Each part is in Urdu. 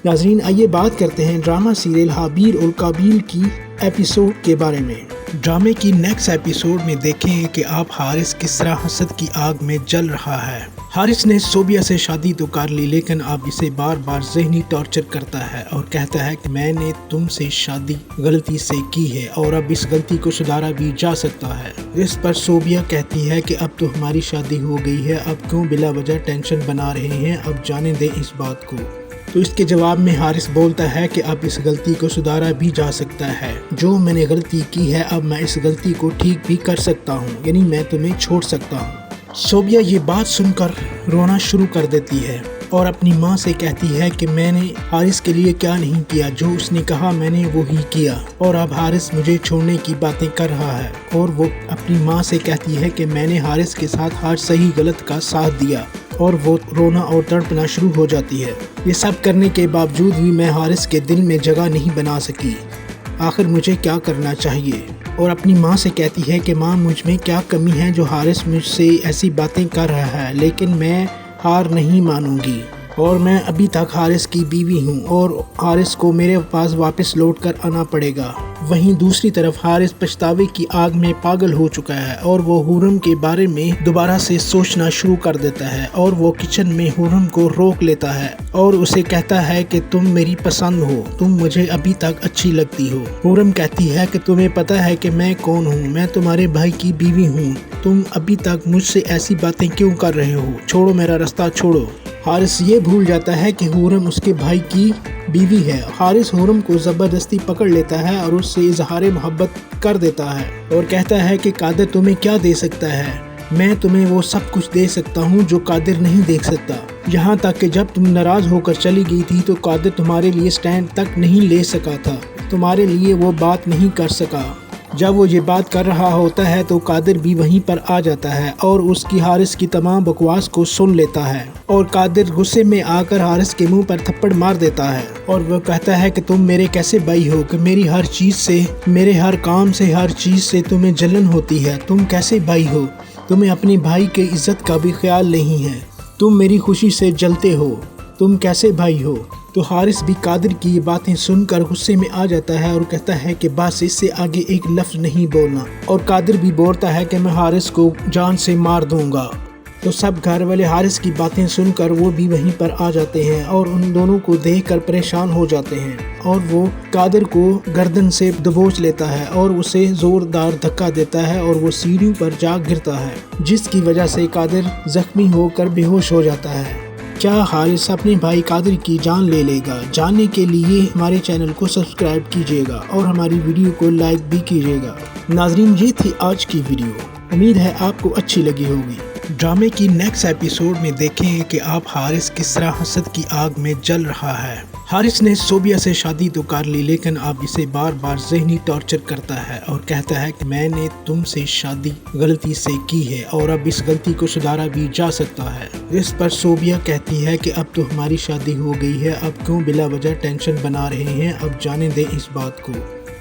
ناظرین آئیے بات کرتے ہیں ڈرامہ سیریل حابیل اور قابیل کی ایپیسوڈ کے بارے میں۔ ڈرامے کی نیکسٹ ایپیسوڈ میں دیکھیں کہ آپ حارث کس طرح حسد کی آگ میں جل رہا ہے۔ حارث نے صوبیہ سے شادی تو کر لی لیکن اب اسے بار بار ذہنی ٹارچر کرتا ہے اور کہتا ہے کہ میں نے تم سے شادی غلطی سے کی ہے اور اب اس غلطی کو سدھارا بھی جا سکتا ہے۔ اس پر صوبیہ کہتی ہے کہ اب تو ہماری شادی ہو گئی ہے، اب کیوں بلا وجہ ٹینشن بنا رہے ہیں، اب جانے دیں اس بات کو۔ تو اس کے جواب میں حارث بولتا ہے کہ اب اس غلطی کو سدھارا بھی جا سکتا ہے، جو میں نے غلطی کی ہے اب میں اس غلطی کو ٹھیک بھی کر سکتا ہوں، یعنی میں تمہیں چھوڑ سکتا ہوں۔ صوبیہ یہ بات سن کر رونا شروع کر دیتی ہے اور اپنی ماں سے کہتی ہے کہ میں نے حارث کے لیے کیا نہیں کیا، جو اس نے کہا میں نے وہی کیا، اور اب حارث مجھے چھوڑنے کی باتیں کر رہا ہے۔ اور وہ اپنی ماں سے کہتی ہے کہ میں نے حارث کے ساتھ ہر صحیح غلط کا ساتھ دیا، اور وہ رونا اور تڑپنا شروع ہو جاتی ہے۔ یہ سب کرنے کے باوجود بھی میں حارث کے دل میں جگہ نہیں بنا سکی، آخر مجھے کیا کرنا چاہیے؟ اور اپنی ماں سے کہتی ہے کہ ماں مجھ میں کیا کمی ہے جو حارث مجھ سے ایسی باتیں کر رہا ہے، لیکن میں ہار نہیں مانوں گی، اور میں ابھی تک حارث کی بیوی ہوں اور حارث کو میرے پاس واپس لوٹ کر آنا پڑے گا۔ وہیں دوسری طرف حارث پچھتاوے کی آگ میں پاگل ہو چکا ہے اور وہ حورم کے بارے میں دوبارہ سے سوچنا شروع کر دیتا ہے، اور وہ کچن میں حورم کو روک لیتا ہے اور اسے کہتا ہے کہ تم میری پسند ہو، تم مجھے ابھی تک اچھی لگتی ہو۔ حورم کہتی ہے کہ تمہیں پتہ ہے کہ میں کون ہوں، میں تمہارے بھائی کی بیوی ہوں، تم ابھی تک مجھ سے ایسی باتیں کیوں کر رہے ہو، چھوڑو میرا راستہ چھوڑو۔ حارث یہ بھول جاتا ہے کہ حورم اس کے بھائی کی بیوی ہے۔ حارث حورم کو زبردستی پکڑ لیتا ہے اور اس سے اظہار محبت کر دیتا ہے اور کہتا ہے کہ قادر تمہیں کیا دے سکتا ہے، میں تمہیں وہ سب کچھ دے سکتا ہوں جو قادر نہیں دیکھ سکتا۔ یہاں تک کہ جب تم ناراض ہو کر چلی گئی تھی تو قادر تمہارے لیے سٹینڈ تک نہیں لے سکا تھا، تمہارے لیے وہ بات نہیں کر سکا۔ جب وہ یہ بات کر رہا ہوتا ہے تو قادر بھی وہیں پر آ جاتا ہے اور اس کی حارث کی تمام بکواس کو سن لیتا ہے، اور قادر غصے میں آ کر حارث کے منہ پر تھپڑ مار دیتا ہے اور وہ کہتا ہے کہ تم میرے کیسے بھائی ہو کہ میری ہر چیز سے، میرے ہر کام سے، ہر چیز سے تمہیں جلن ہوتی ہے، تم کیسے بھائی ہو، تمہیں اپنے بھائی کے عزت کا بھی خیال نہیں ہے، تم میری خوشی سے جلتے ہو، تم کیسے بھائی ہو۔ تو حارث بھی قادر کی یہ باتیں سن کر غصے میں آ جاتا ہے اور کہتا ہے کہ بس اس سے آگے ایک لفظ نہیں بولنا، اور قادر بھی بولتا ہے کہ میں حارث کو جان سے مار دوں گا۔ تو سب گھر والے حارث کی باتیں سن کر وہ بھی وہیں پر آ جاتے ہیں اور ان دونوں کو دیکھ کر پریشان ہو جاتے ہیں، اور وہ قادر کو گردن سے دبوچ لیتا ہے اور اسے زوردار دھکا دیتا ہے اور وہ سیڑھیوں پر جا گرتا ہے، جس کی وجہ سے قادر زخمی ہو کر بے ہوش ہو جاتا ہے۔ کیا حارث اپنے بھائی قادر کی جان لے لے گا؟ جاننے کے لیے ہمارے چینل کو سبسکرائب کیجیے گا اور ہماری ویڈیو کو لائک بھی کیجیے گا۔ ناظرین یہ تھی آج کی ویڈیو، امید ہے آپ کو اچھی لگی ہوگی۔ ڈرامے کی نیکسٹ ایپیسوڈ میں دیکھیں کہ آپ حارث کس طرح حسد کی آگ میں جل رہا ہے۔ حارث نے صوبیہ سے شادی تو کر لی لیکن اب اسے بار بار ذہنی ٹارچر کرتا ہے اور کہتا ہے کہ میں نے تم سے شادی غلطی سے کی ہے اور اب اس غلطی کو سدھارا بھی جا سکتا ہے۔ اس پر صوبیہ کہتی ہے کہ اب تو ہماری شادی ہو گئی ہے، اب کیوں بلا وجہ ٹینشن بنا رہے ہیں، اب جانے دیں اس بات کو۔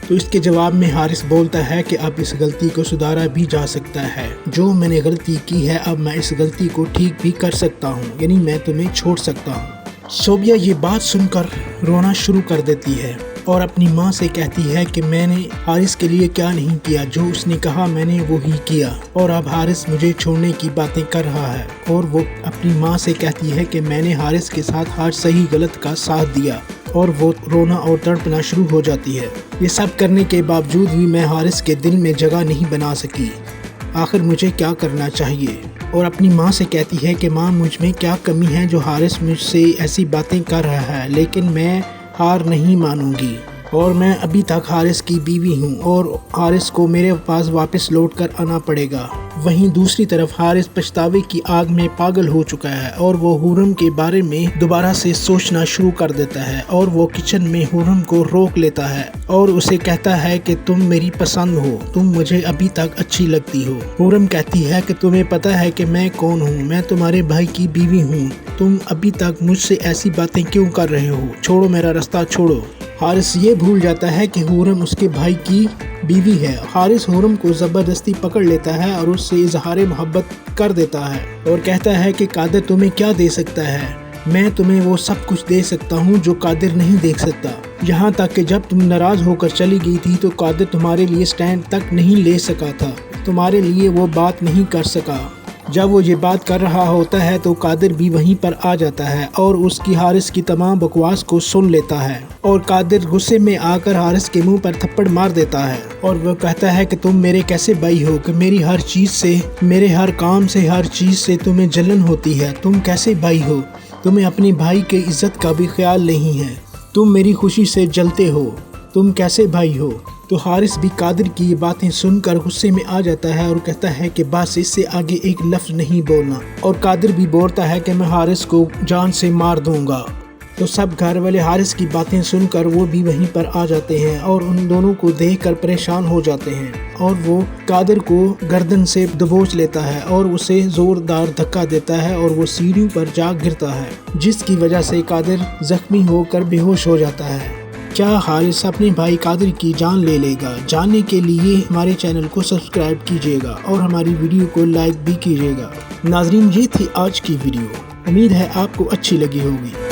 تو اس کے جواب میں حارث بولتا ہے کہ اب اس غلطی کو سدھارا بھی جا سکتا ہے، جو میں نے غلطی کی ہے اب میں اس غلطی کو ٹھیک بھی کر سکتا ہوں، یعنی میں تمہیں چھوڑ سکتا ہوں۔ صوبیہ یہ بات سن کر رونا شروع کر دیتی ہے اور اپنی ماں سے کہتی ہے کہ میں نے حارث کے لیے کیا نہیں کیا، جو اس نے کہا میں نے وہی کیا، اور اب حارث مجھے چھوڑنے کی باتیں کر رہا ہے۔ اور وہ اپنی ماں سے کہتی ہے کہ میں نے حارث کے ساتھ ہر صحیح غلط کا ساتھ دیا، اور وہ رونا اور تڑپنا شروع ہو جاتی ہے۔ یہ سب کرنے کے باوجود بھی میں حارث کے دل میں جگہ نہیں بنا سکی، آخر مجھے کیا کرنا چاہیے؟ اور اپنی ماں سے کہتی ہے کہ ماں مجھ میں کیا کمی ہے جو حارث مجھ سے ایسی باتیں کر رہا ہے، لیکن میں ہار نہیں مانوں گی، اور میں ابھی تک حارث کی بیوی ہوں اور حارث کو میرے پاس واپس لوٹ کر آنا پڑے گا۔ وہیں دوسری طرف حارث پچھتاوے کی آگ میں پاگل ہو چکا ہے اور وہ حورم کے بارے میں دوبارہ سے سوچنا شروع کر دیتا ہے، اور وہ کچن میں حورم کو روک لیتا ہے اور اسے کہتا ہے کہ تم میری پسند ہو، تم مجھے ابھی تک اچھی لگتی ہو۔ حورم کہتی ہے کہ تمہیں پتہ ہے کہ میں کون ہوں، میں تمہارے بھائی کی بیوی ہوں، تم ابھی تک مجھ سے ایسی باتیں کیوں کر رہے ہو، چھوڑو میرا راستہ چھوڑو۔ حارث یہ بھول جاتا ہے کہ حورم اس کے بھائی کی بیوی ہے۔ حارث حورم کو زبردستی پکڑ لیتا ہے اور اس سے اظہار محبت کر دیتا ہے اور کہتا ہے کہ قادر تمہیں کیا دے سکتا ہے، میں تمہیں وہ سب کچھ دے سکتا ہوں جو قادر نہیں دیکھ سکتا۔ یہاں تک کہ جب تم ناراض ہو کر چلی گئی تھی تو قادر تمہارے لیے سٹینڈ تک نہیں لے سکا تھا، تمہارے لیے وہ بات نہیں کر سکا۔ جب وہ یہ بات کر رہا ہوتا ہے تو قادر بھی وہیں پر آ جاتا ہے اور اس کی حارث کی تمام بکواس کو سن لیتا ہے، اور قادر غصے میں آ کر حارث کے منہ پر تھپڑ مار دیتا ہے اور وہ کہتا ہے کہ تم میرے کیسے بھائی ہو کہ میری ہر چیز سے، میرے ہر کام سے، ہر چیز سے تمہیں جلن ہوتی ہے، تم کیسے بھائی ہو، تمہیں اپنے بھائی کی عزت کا بھی خیال نہیں ہے، تم میری خوشی سے جلتے ہو، تم کیسے بھائی ہو۔ تو حارث بھی قادر کی یہ باتیں سن کر غصے میں آ جاتا ہے اور کہتا ہے کہ بس اس سے آگے ایک لفظ نہیں بولنا، اور قادر بھی بولتا ہے کہ میں حارث کو جان سے مار دوں گا۔ تو سب گھر والے حارث کی باتیں سن کر وہ بھی وہیں پر آ جاتے ہیں اور ان دونوں کو دیکھ کر پریشان ہو جاتے ہیں، اور وہ قادر کو گردن سے دبوچ لیتا ہے اور اسے زوردار دھکا دیتا ہے اور وہ سیڑھیوں پر جا گرتا ہے، جس کی وجہ سے قادر زخمی ہو کر بے ہوش ہو جاتا ہے۔ کیا حارث اپنے بھائی قادر کی جان لے لے گا؟ جاننے کے لیے ہمارے چینل کو سبسکرائب کیجیے گا اور ہماری ویڈیو کو لائک بھی کیجیے گا۔ ناظرین، یہ تھی آج کی ویڈیو، امید ہے آپ کو اچھی لگی ہوگی۔